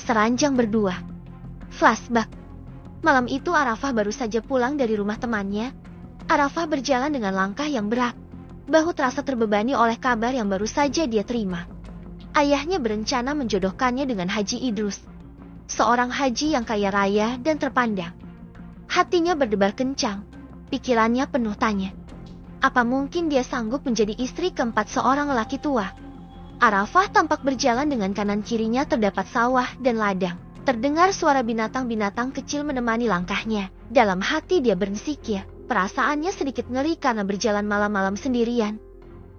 seranjang berdua. Flashback. Malam itu Arafah baru saja pulang dari rumah temannya. Arafah berjalan dengan langkah yang berat. Bahu terasa terbebani oleh kabar yang baru saja dia terima. Ayahnya berencana menjodohkannya dengan Haji Idrus, seorang haji yang kaya raya dan terpandang. Hatinya berdebar kencang, pikirannya penuh tanya. Apa mungkin dia sanggup menjadi istri keempat seorang lelaki tua? Arafah tampak berjalan dengan kanan kirinya terdapat sawah dan ladang. Terdengar suara binatang-binatang kecil menemani langkahnya. Dalam hati dia bersikir, perasaannya sedikit ngeri karena berjalan malam-malam sendirian.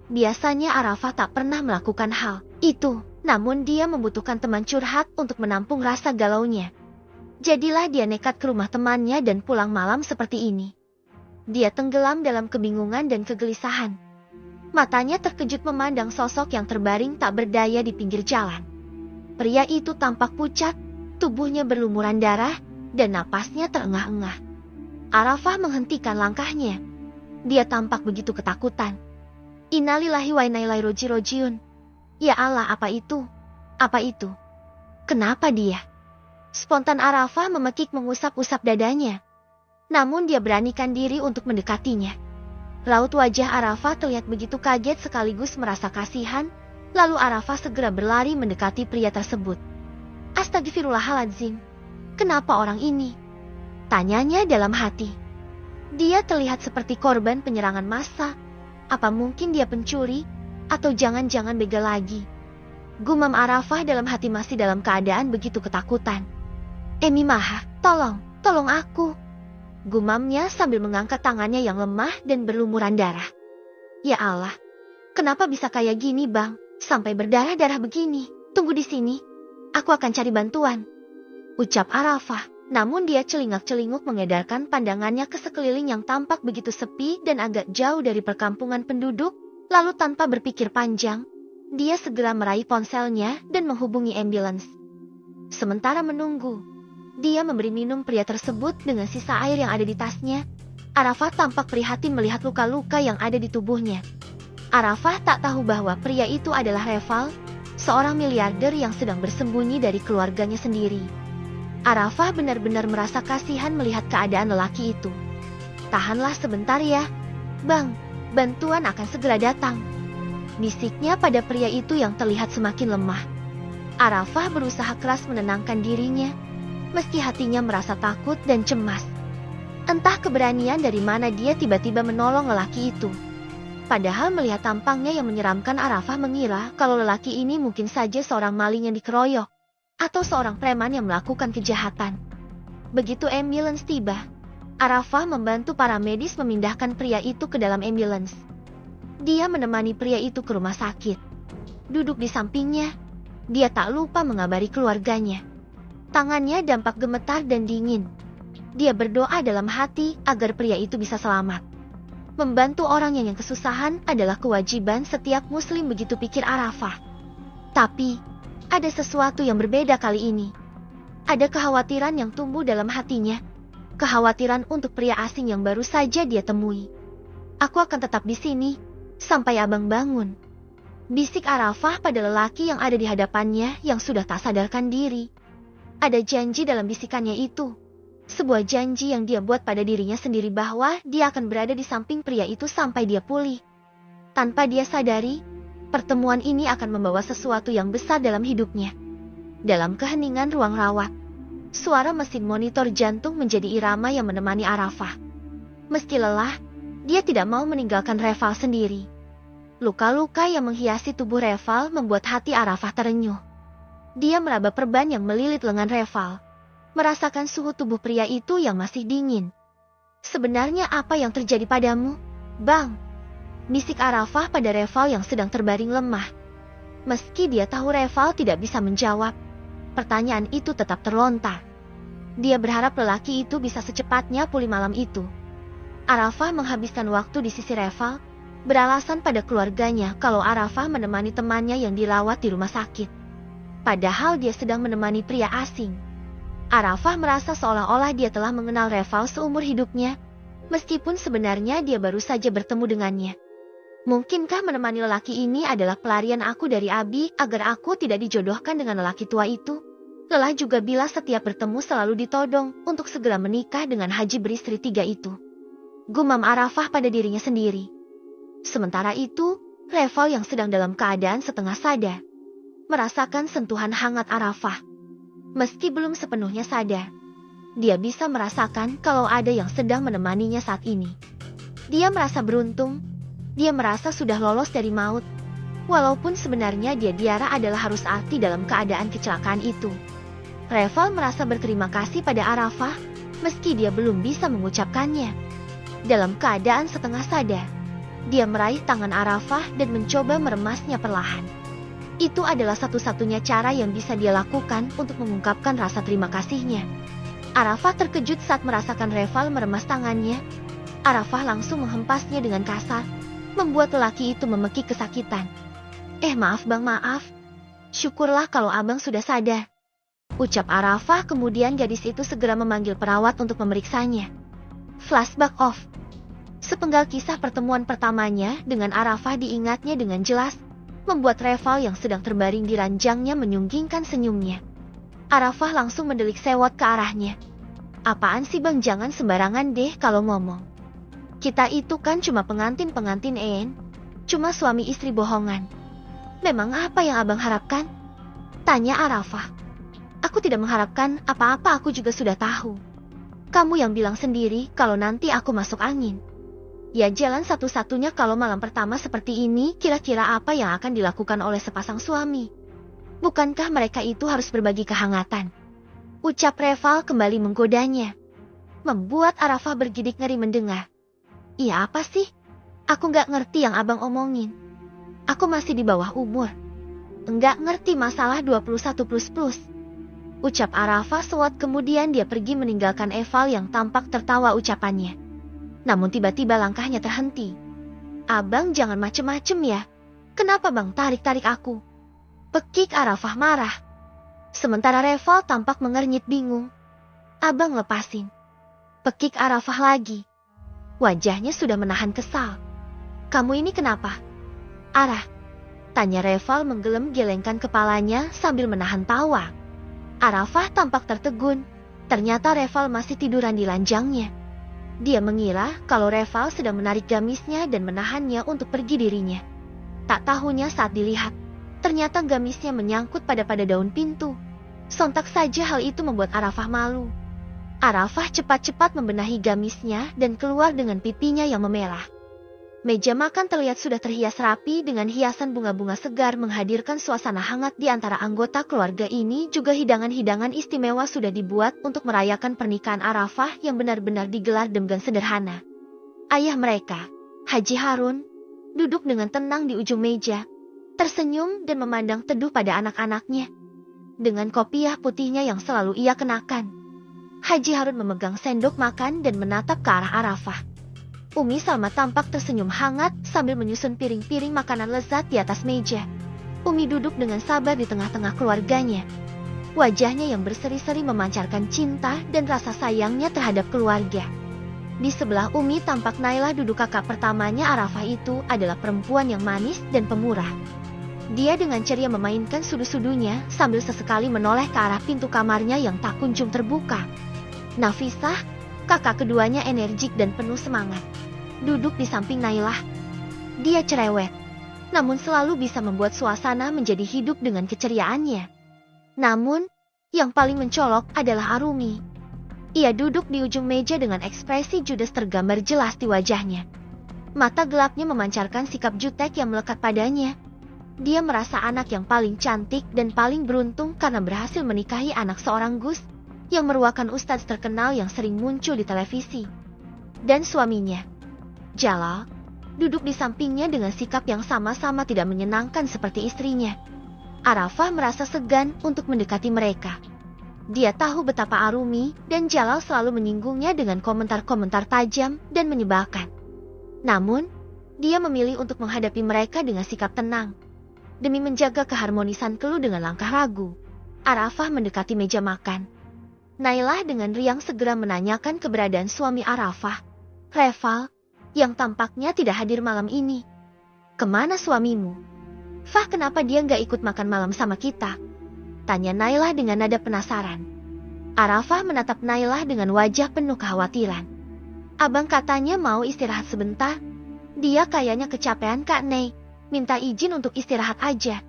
Biasanya Arafah tak pernah melakukan hal itu, namun dia membutuhkan teman curhat untuk menampung rasa galaunya. Jadilah dia nekat ke rumah temannya dan pulang malam seperti ini. Dia tenggelam dalam kebingungan dan kegelisahan. Matanya terkejut memandang sosok yang terbaring tak berdaya di pinggir jalan. Pria itu tampak pucat, tubuhnya berlumuran darah, dan napasnya terengah-engah. Arafah menghentikan langkahnya. Dia tampak begitu ketakutan. Innalillahi wa inna ilaihi raji'un. Ya Allah, apa itu? Apa itu? Kenapa dia? Spontan Arafah memekik mengusap-usap dadanya. Namun dia beranikan diri untuk mendekatinya. Raut wajah Arafah terlihat begitu kaget sekaligus merasa kasihan. Lalu Arafah segera berlari mendekati pria tersebut. Astagfirullahaladzim. Kenapa orang ini? Tanyanya dalam hati. Dia terlihat seperti korban penyerangan massa. Apa mungkin dia pencuri? Atau jangan-jangan begal lagi? Gumam Arafah dalam hati masih dalam keadaan begitu ketakutan. Emi Maha, tolong aku. Gumamnya sambil mengangkat tangannya yang lemah dan berlumuran darah. Ya Allah, kenapa bisa kayak gini bang? Sampai berdarah-darah begini. Tunggu di sini, aku akan cari bantuan. Ucap Arafah, namun dia celingak-celinguk mengedarkan pandangannya ke sekeliling yang tampak begitu sepi dan agak jauh dari perkampungan penduduk. Lalu tanpa berpikir panjang, dia segera meraih ponselnya dan menghubungi ambulans. Sementara menunggu, dia memberi minum pria tersebut dengan sisa air yang ada di tasnya. Arafah tampak prihatin melihat luka-luka yang ada di tubuhnya. Arafah tak tahu bahwa pria itu adalah Reval, seorang miliarder yang sedang bersembunyi dari keluarganya sendiri. Arafah benar-benar merasa kasihan melihat keadaan lelaki itu. Tahanlah sebentar ya, Bang, bantuan akan segera datang. Bisiknya pada pria itu yang terlihat semakin lemah. Arafah berusaha keras menenangkan dirinya, meski hatinya merasa takut dan cemas. Entah keberanian dari mana dia tiba-tiba menolong lelaki itu. Padahal melihat tampangnya yang menyeramkan, Arafah mengira kalau lelaki ini mungkin saja seorang maling yang dikeroyok, atau seorang preman yang melakukan kejahatan. Begitu ambulans tiba, Arafah membantu para medis memindahkan pria itu ke dalam ambulans. Dia menemani pria itu ke rumah sakit. Duduk di sampingnya, dia tak lupa mengabari keluarganya. Tangannya dampak gemetar dan dingin. Dia berdoa dalam hati agar pria itu bisa selamat. Membantu orang yang kesusahan adalah kewajiban setiap muslim, begitu pikir Arafah. Tapi, ada sesuatu yang berbeda kali ini. Ada kekhawatiran yang tumbuh dalam hatinya. Kekhawatiran untuk pria asing yang baru saja dia temui. Aku akan tetap di sini, sampai abang bangun. Bisik Arafah pada lelaki yang ada di hadapannya yang sudah tak sadarkan diri. Ada janji dalam bisikannya itu. Sebuah janji yang dia buat pada dirinya sendiri bahwa dia akan berada di samping pria itu sampai dia pulih. Tanpa dia sadari, pertemuan ini akan membawa sesuatu yang besar dalam hidupnya. Dalam keheningan ruang rawat, suara mesin monitor jantung menjadi irama yang menemani Arafah. Meski lelah, dia tidak mau meninggalkan Reval sendiri. Luka-luka yang menghiasi tubuh Reval membuat hati Arafah terenyuh. Dia meraba perban yang melilit lengan Reval, merasakan suhu tubuh pria itu yang masih dingin. Sebenarnya apa yang terjadi padamu, Bang? Bisik Arafah pada Reval yang sedang terbaring lemah. Meski dia tahu Reval tidak bisa menjawab, pertanyaan itu tetap terlontar. Dia berharap lelaki itu bisa secepatnya pulih malam itu. Arafah menghabiskan waktu di sisi Reval, beralasan pada keluarganya kalau Arafah menemani temannya yang dirawat di rumah sakit. Padahal dia sedang menemani pria asing. Arafah merasa seolah-olah dia telah mengenal Reval seumur hidupnya, meskipun sebenarnya dia baru saja bertemu dengannya. Mungkinkah menemani lelaki ini adalah pelarian aku dari Abi agar aku tidak dijodohkan dengan lelaki tua itu? Lelah juga bila setiap bertemu selalu ditodong untuk segera menikah dengan haji beristri 3 itu. Gumam Arafah pada dirinya sendiri. Sementara itu, Reval yang sedang dalam keadaan setengah sadar merasakan sentuhan hangat Arafah. Meski belum sepenuhnya sadar, dia bisa merasakan kalau ada yang sedang menemaninya saat ini. Dia merasa beruntung. Dia merasa sudah lolos dari maut. Walaupun sebenarnya Diara adalah harus mati dalam keadaan kecelakaan itu. Reval merasa berterima kasih pada Arafah, meski dia belum bisa mengucapkannya. Dalam keadaan setengah sadar, dia meraih tangan Arafah dan mencoba meremasnya perlahan. Itu adalah satu-satunya cara yang bisa dia lakukan untuk mengungkapkan rasa terima kasihnya. Arafah terkejut saat merasakan Reval meremas tangannya. Arafah langsung menghempasnya dengan kasar, membuat lelaki itu memekik kesakitan. Maaf bang, maaf. Syukurlah kalau abang sudah sadar. Ucap Arafah, kemudian gadis itu segera memanggil perawat untuk memeriksanya. Flashback off. Sepenggal kisah pertemuan pertamanya dengan Arafah diingatnya dengan jelas, membuat Reval yang sedang terbaring di ranjangnya menyunggingkan senyumnya. Arafah langsung mendelik sewot ke arahnya. Apaan sih bang, jangan sembarangan deh kalau ngomong. Kita itu kan cuma pengantin-pengantin cuma suami istri bohongan. Memang apa yang abang harapkan? Tanya Arafah. Aku tidak mengharapkan apa-apa, aku juga sudah tahu. Kamu yang bilang sendiri kalau nanti aku masuk angin. Ya jalan satu-satunya kalau malam pertama seperti ini, kira-kira apa yang akan dilakukan oleh sepasang suami? Bukankah mereka itu harus berbagi kehangatan? Ucap Reval kembali menggodanya. Membuat Arafah bergidik ngeri mendengar. Iya apa sih? Aku nggak ngerti yang abang omongin. Aku masih di bawah umur. Enggak ngerti masalah 21++. Ucap Arafah sewot, kemudian dia pergi meninggalkan Eval yang tampak tertawa ucapannya. Namun tiba-tiba langkahnya terhenti. Abang jangan macem-macem ya. Kenapa bang tarik-tarik aku? Pekik Arafah marah. Sementara Reval tampak mengernyit bingung. Abang lepasin. Pekik Arafah lagi. Wajahnya sudah menahan kesal. Kamu ini kenapa? Arah. Tanya Reval menggeleng-gelengkan kepalanya sambil menahan tawa. Arafah tampak tertegun. Ternyata Reval masih tiduran di ranjangnya. Dia mengira kalau Reval sedang menarik gamisnya dan menahannya untuk pergi dirinya. Tak tahunya saat dilihat, ternyata gamisnya menyangkut pada daun pintu. Sontak saja hal itu membuat Arafah malu. Arafah cepat-cepat membenahi gamisnya dan keluar dengan pipinya yang memerah. Meja makan terlihat sudah terhias rapi dengan hiasan bunga-bunga segar menghadirkan suasana hangat di antara anggota keluarga ini. Juga hidangan-hidangan istimewa sudah dibuat untuk merayakan pernikahan Arafah yang benar-benar digelar dengan sederhana. Ayah mereka, Haji Harun, duduk dengan tenang di ujung meja, tersenyum dan memandang teduh pada anak-anaknya. Dengan kopiah putihnya yang selalu ia kenakan, Haji Harun memegang sendok makan dan menatap ke arah Arafah. Umi Salma tampak tersenyum hangat sambil menyusun piring-piring makanan lezat di atas meja. Umi duduk dengan sabar di tengah-tengah keluarganya. Wajahnya yang berseri-seri memancarkan cinta dan rasa sayangnya terhadap keluarga. Di sebelah Umi tampak Nailah, duduk kakak pertamanya Arafah itu adalah perempuan yang manis dan pemurah. Dia dengan ceria memainkan sudu-sudunya sambil sesekali menoleh ke arah pintu kamarnya yang tak kunjung terbuka. Nafisah, kakak keduanya energik dan penuh semangat, duduk di samping Nailah. Dia cerewet, namun selalu bisa membuat suasana menjadi hidup dengan keceriaannya. Namun, yang paling mencolok adalah Arumi. Ia duduk di ujung meja dengan ekspresi judes tergambar jelas di wajahnya. Mata gelapnya memancarkan sikap jutek yang melekat padanya. Dia merasa anak yang paling cantik dan paling beruntung karena berhasil menikahi anak seorang Gus yang merupakan ustadz terkenal yang sering muncul di televisi. Dan suaminya, Jalal, duduk di sampingnya dengan sikap yang sama-sama tidak menyenangkan seperti istrinya. Arafah merasa segan untuk mendekati mereka. Dia tahu betapa Arumi dan Jalal selalu menyinggungnya dengan komentar-komentar tajam dan menyebalkan. Namun, dia memilih untuk menghadapi mereka dengan sikap tenang. Demi menjaga keharmonisan Kelu dengan langkah ragu, Arafah mendekati meja makan. Nailah dengan riang segera menanyakan keberadaan suami Arafah, Reval, yang tampaknya tidak hadir malam ini. Kemana suamimu? Fah, kenapa dia nggak ikut makan malam sama kita? Tanya Nailah dengan nada penasaran. Arafah menatap Nailah dengan wajah penuh kekhawatiran. Abang katanya mau istirahat sebentar. Dia kayaknya kecapean Kak Nei. Minta izin untuk istirahat aja.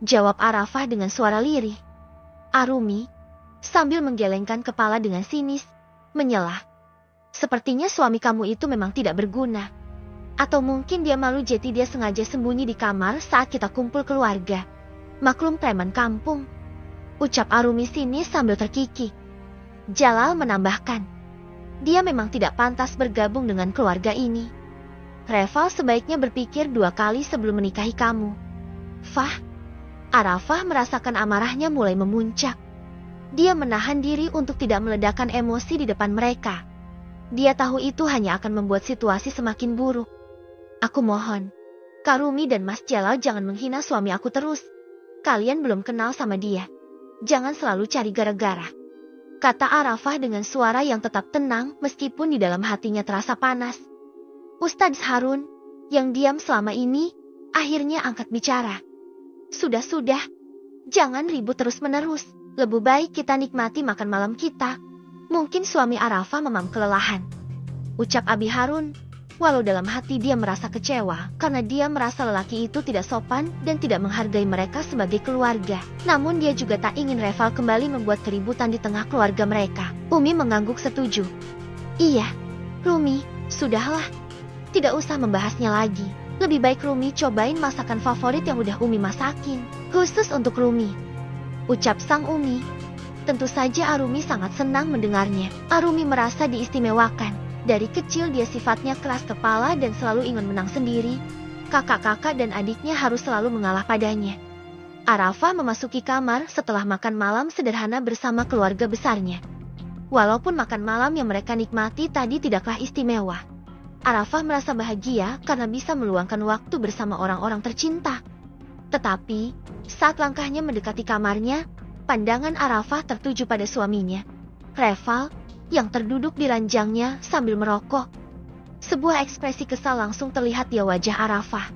Jawab Arafah dengan suara lirih. Arumi, sambil menggelengkan kepala dengan sinis, menyelah. Sepertinya suami kamu itu memang tidak berguna. Atau mungkin dia malu jadi dia sengaja sembunyi di kamar saat kita kumpul keluarga. Maklum preman kampung. Ucap Arumi sinis sambil terkikik. Jalal menambahkan. Dia memang tidak pantas bergabung dengan keluarga ini. Reval sebaiknya berpikir 2 kali sebelum menikahi kamu. Fah. Arafah merasakan amarahnya mulai memuncak. Dia menahan diri untuk tidak meledakkan emosi di depan mereka. Dia tahu itu hanya akan membuat situasi semakin buruk. Aku mohon, Karumi dan Mas Jalal jangan menghina suami aku terus. Kalian belum kenal sama dia. Jangan selalu cari gara-gara. Kata Arafah dengan suara yang tetap tenang meskipun di dalam hatinya terasa panas. Ustadz Harun, yang diam selama ini, akhirnya angkat bicara. Sudah, jangan ribut terus-menerus. Lebih baik kita nikmati makan malam kita. Mungkin suami Arafah memang kelelahan. Ucap Abi Harun, walau dalam hati dia merasa kecewa karena dia merasa lelaki itu tidak sopan dan tidak menghargai mereka sebagai keluarga. Namun dia juga tak ingin Reval kembali membuat keributan di tengah keluarga mereka. Umi mengangguk setuju. Iya, Rumi, sudahlah. Tidak usah membahasnya lagi. Lebih baik Rumi cobain masakan favorit yang udah Umi masakin. Khusus untuk Rumi. Ucap sang Umi. Tentu saja Arumi sangat senang mendengarnya. Arumi merasa diistimewakan. Dari kecil dia sifatnya keras kepala dan selalu ingin menang sendiri. Kakak-kakak dan adiknya harus selalu mengalah padanya. Arafah memasuki kamar setelah makan malam sederhana bersama keluarga besarnya. Walaupun makan malam yang mereka nikmati tadi tidaklah istimewa. Arafah merasa bahagia karena bisa meluangkan waktu bersama orang-orang tercinta. Tetapi, saat langkahnya mendekati kamarnya, pandangan Arafah tertuju pada suaminya, Reval, yang terduduk di ranjangnya sambil merokok. Sebuah ekspresi kesal langsung terlihat di wajah Arafah.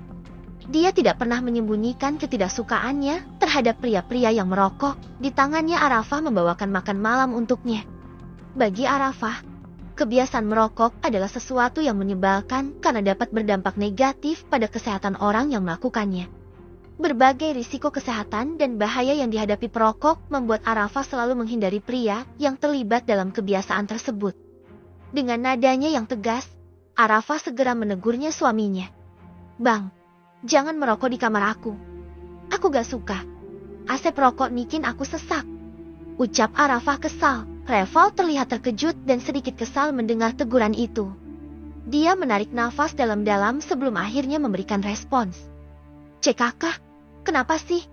Dia tidak pernah menyembunyikan ketidaksukaannya terhadap pria-pria yang merokok. Di tangannya Arafah membawakan makan malam untuknya. Bagi Arafah, kebiasaan merokok adalah sesuatu yang menyebalkan karena dapat berdampak negatif pada kesehatan orang yang melakukannya. Berbagai risiko kesehatan dan bahaya yang dihadapi perokok membuat Arafah selalu menghindari pria yang terlibat dalam kebiasaan tersebut. Dengan nadanya yang tegas, Arafah segera menegurnya suaminya. Bang, jangan merokok di kamar aku. Aku gak suka. Asap rokok bikin aku sesak. Ucap Arafah kesal. Reval terlihat terkejut dan sedikit kesal mendengar teguran itu. Dia menarik nafas dalam-dalam sebelum akhirnya memberikan respons. Cek kakak, kenapa sih?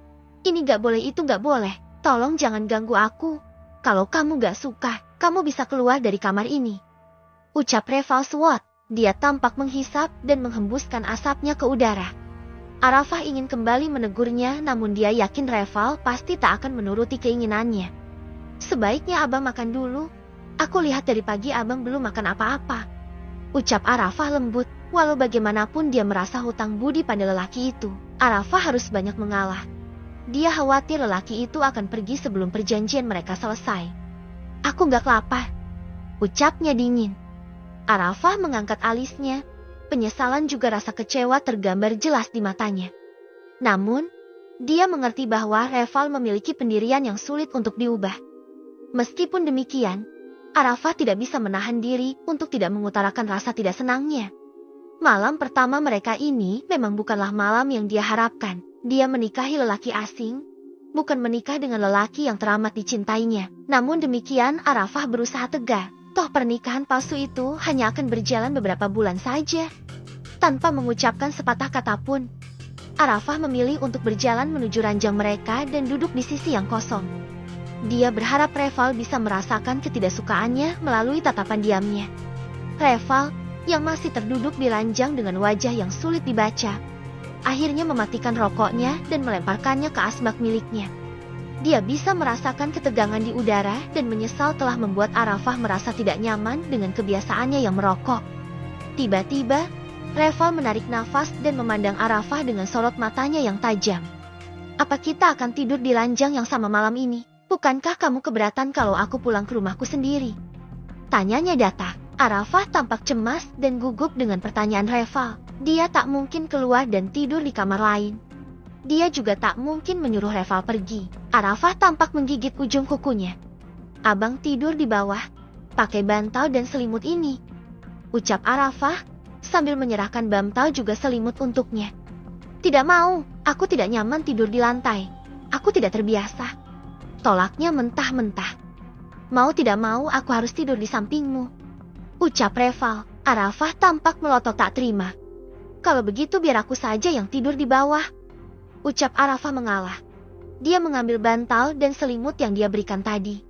Ini gak boleh, itu gak boleh. Tolong jangan ganggu aku. Kalau kamu gak suka, kamu bisa keluar dari kamar ini. Ucap Reval Swat. Dia tampak menghisap dan menghembuskan asapnya ke udara. Arafah ingin kembali menegurnya, namun dia yakin Reval pasti tak akan menuruti keinginannya. Sebaiknya abang makan dulu. Aku lihat dari pagi abang belum makan apa-apa. Ucap Arafah lembut. Walau bagaimanapun dia merasa hutang budi pada lelaki itu. Arafah harus banyak mengalah. Dia khawatir lelaki itu akan pergi sebelum perjanjian mereka selesai. Aku gak kelapar. Ucapnya dingin. Arafah mengangkat alisnya. Penyesalan juga rasa kecewa tergambar jelas di matanya. Namun, dia mengerti bahwa Reval memiliki pendirian yang sulit untuk diubah. Meskipun demikian, Arafah tidak bisa menahan diri untuk tidak mengutarakan rasa tidak senangnya. Malam pertama mereka ini memang bukanlah malam yang dia harapkan. Dia menikahi lelaki asing, bukan menikah dengan lelaki yang teramat dicintainya. Namun demikian Arafah berusaha tegar. Toh pernikahan palsu itu hanya akan berjalan beberapa bulan saja. Tanpa mengucapkan sepatah kata pun, Arafah memilih untuk berjalan menuju ranjang mereka dan duduk di sisi yang kosong. Dia berharap Reval bisa merasakan ketidaksukaannya melalui tatapan diamnya. Reval, yang masih terduduk di ranjang dengan wajah yang sulit dibaca, akhirnya mematikan rokoknya dan melemparkannya ke asbak miliknya. Dia bisa merasakan ketegangan di udara dan menyesal telah membuat Arafah merasa tidak nyaman dengan kebiasaannya yang merokok. Tiba-tiba, Reval menarik nafas dan memandang Arafah dengan sorot matanya yang tajam. Apa kita akan tidur di ranjang yang sama malam ini? Bukankah kamu keberatan kalau aku pulang ke rumahku sendiri? Tanyanya Data. Arafah tampak cemas dan gugup dengan pertanyaan Reval. Dia tak mungkin keluar dan tidur di kamar lain. Dia juga tak mungkin menyuruh Reval pergi. Arafah tampak menggigit ujung kukunya. Abang tidur di bawah, pakai bantal dan selimut ini, ucap Arafah sambil menyerahkan bantal juga selimut untuknya. Tidak mau, aku tidak nyaman tidur di lantai. Aku tidak terbiasa. Tolaknya mentah-mentah. Mau tidak mau aku harus tidur di sampingmu, ucap Reval. Arafah tampak melotot tak terima. Kalau begitu biar aku saja yang tidur di bawah, ucap Arafah mengalah. Dia mengambil bantal dan selimut yang dia berikan tadi.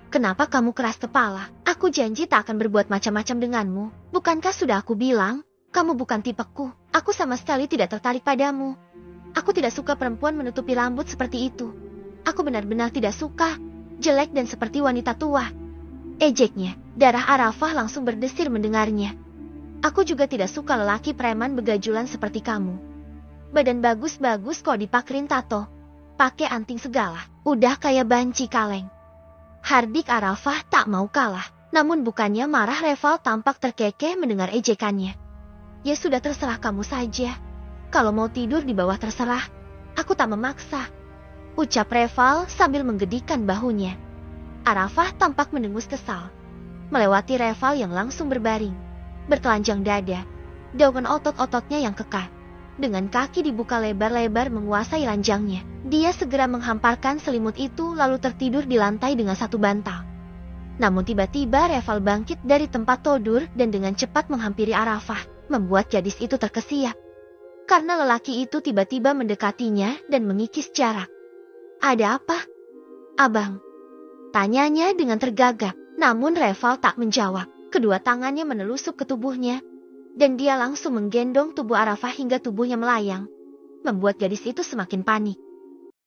Kenapa kamu keras kepala? Aku janji tak akan berbuat macam-macam denganmu. Bukankah sudah aku bilang, kamu bukan tipeku. Aku sama sekali tidak tertarik padamu. Aku tidak suka perempuan menutupi rambut seperti itu. Aku benar-benar tidak suka. Jelek dan seperti wanita tua, ejeknya. Darah Arafah langsung berdesir mendengarnya. Aku juga tidak suka lelaki preman begajulan seperti kamu. Badan bagus-bagus kok dipakrin tato, pakai anting segala, udah kayak banci kaleng. Hardik Arafah tak mau kalah. Namun bukannya marah, Reval tampak terkekeh mendengar ejekannya. Ya sudah, terserah kamu saja. Kalau mau tidur di bawah terserah. Aku tak memaksa, ucap Reval sambil menggedikkan bahunya. Arafah tampak mendengus kesal. Melewati Reval yang langsung berbaring, bertelanjang dada, dengan otot-ototnya yang kekar. Dengan kaki dibuka lebar-lebar menguasai ranjangnya. Dia segera menghamparkan selimut itu lalu tertidur di lantai dengan satu bantal. Namun tiba-tiba Reval bangkit dari tempat tidur dan dengan cepat menghampiri Arafah, membuat gadis itu terkesiap. Karena lelaki itu tiba-tiba mendekatinya dan mengikis jarak. Ada apa, abang? Tanyanya dengan tergagap. Namun Reval tak menjawab. Kedua tangannya menelusup ke tubuhnya, dan dia langsung menggendong tubuh Arafah hingga tubuhnya melayang, membuat gadis itu semakin panik.